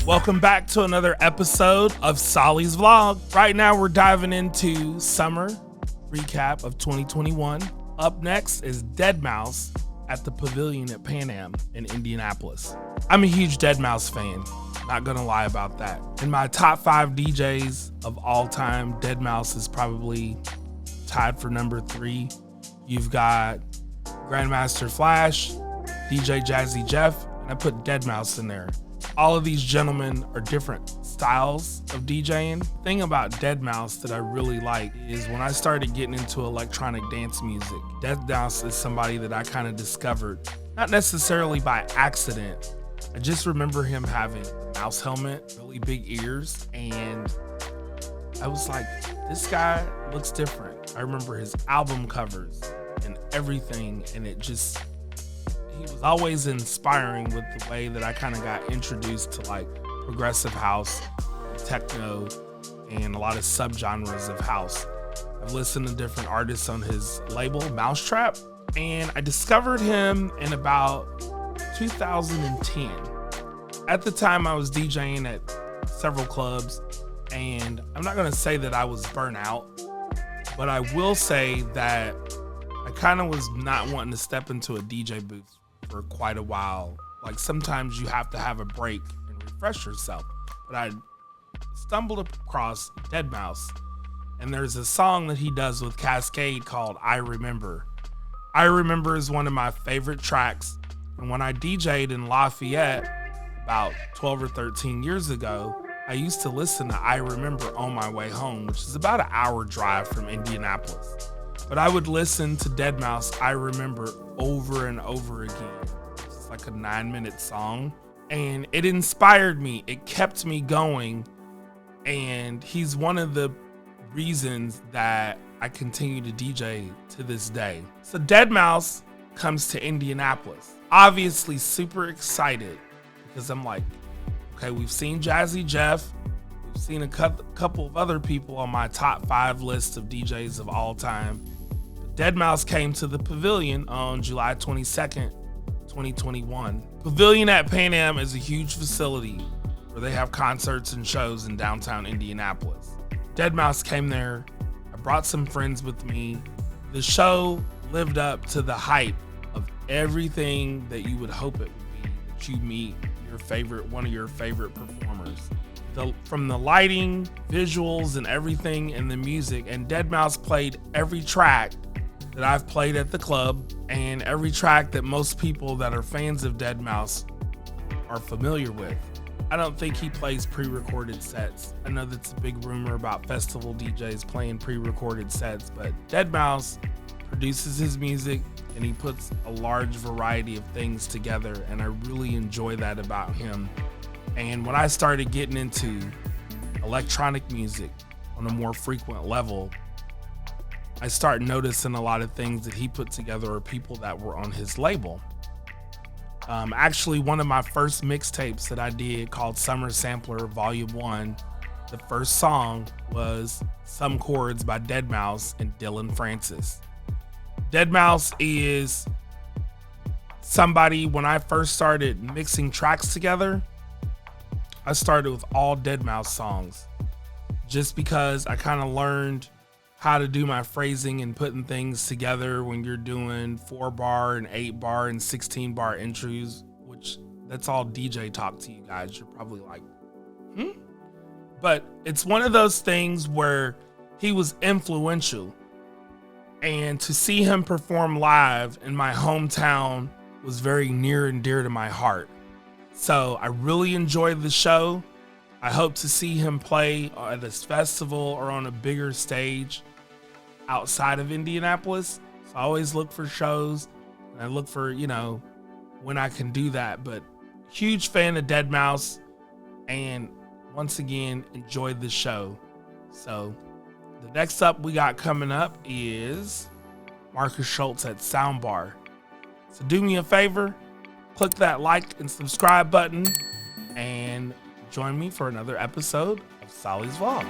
Welcome back to another episode of Solly's Vlog. Right now we're diving into summer recap of 2021. Up next is Deadmau5 at the Pavilion at Pan Am in Indianapolis. I'm a huge Deadmau5 fan, not gonna lie about that. In my top 5 DJs of all time, Deadmau5 is probably tied for number 3. You've got Grandmaster Flash, DJ Jazzy Jeff, and I put Deadmau5 in there. All of these gentlemen are different styles of DJing. The thing about Deadmau5 that I really like is when I started getting into electronic dance music, Deadmau5 is somebody that I kind of discovered, not necessarily by accident. I just remember him having a mouse helmet, really big ears, and I was like, this guy looks different. I remember his album covers and everything, and he was always inspiring with the way that I kind of got introduced to like progressive house, techno, and a lot of subgenres of house. I've listened to different artists on his label, Mousetrap, and I discovered him in about 2010. At the time, I was DJing at several clubs, and I'm not gonna say that I was burnt out, but I will say that I kind of was not wanting to step into a DJ booth for quite a while. Like sometimes you have to have a break and refresh yourself. But I stumbled across Deadmau5, and there's a song that he does with Cascade called I Remember. I Remember is one of my favorite tracks, and when I DJ'd in Lafayette about 12 or 13 years ago, I used to listen to I Remember on my way home, which is about an hour drive from Indianapolis. But I would listen to Deadmau5 I Remember over and over again. It's like a 9-minute song, and it inspired me. It kept me going, and he's one of the reasons that I continue to DJ to this day. So Deadmau5 comes to Indianapolis. Obviously super excited because I'm like, okay, we've seen Jazzy Jeff. We've seen a couple of other people on my top 5 list of DJs of all time. Deadmau5 came to the Pavilion on July 22nd, 2021. Pavilion at Pan Am is a huge facility where they have concerts and shows in downtown Indianapolis. Deadmau5 came there. I brought some friends with me. The show lived up to the hype of everything that you would hope it would be, that you meet one of your favorite performers. From the lighting, visuals, and everything, and the music. And Deadmau5 played every track that I've played at the club, and every track that most people that are fans of Deadmau5 are familiar with. I don't think he plays pre-recorded sets. I know that's a big rumor about festival DJs playing pre-recorded sets, but Deadmau5 produces his music and he puts a large variety of things together, and I really enjoy that about him. And when I started getting into electronic music on a more frequent level, I started noticing a lot of things that he put together or people that were on his label. Actually, one of my first mixtapes that I did called Summer Sampler Volume 1, the first song was Some Chords by Deadmau5 and Dylan Francis. Deadmau5 is somebody, when I first started mixing tracks together, I started with all Deadmau5 songs just because I kind of learned how to do my phrasing and putting things together when you're doing 4-bar and 8-bar and 16-bar intros, which that's all DJ talk to you guys. You're probably like, But it's one of those things where he was influential, and to see him perform live in my hometown was very near and dear to my heart. So I really enjoyed the show. I hope to see him play at this festival or on a bigger stage outside of Indianapolis. So I always look for shows, and I look for, when I can do that. But huge fan of Deadmau5, and once again, enjoyed the show. So the next up we got coming up is Marcus Schultz at Soundbar. So do me a favor, click that like and subscribe button, and join me for another episode of Solly's Vlog.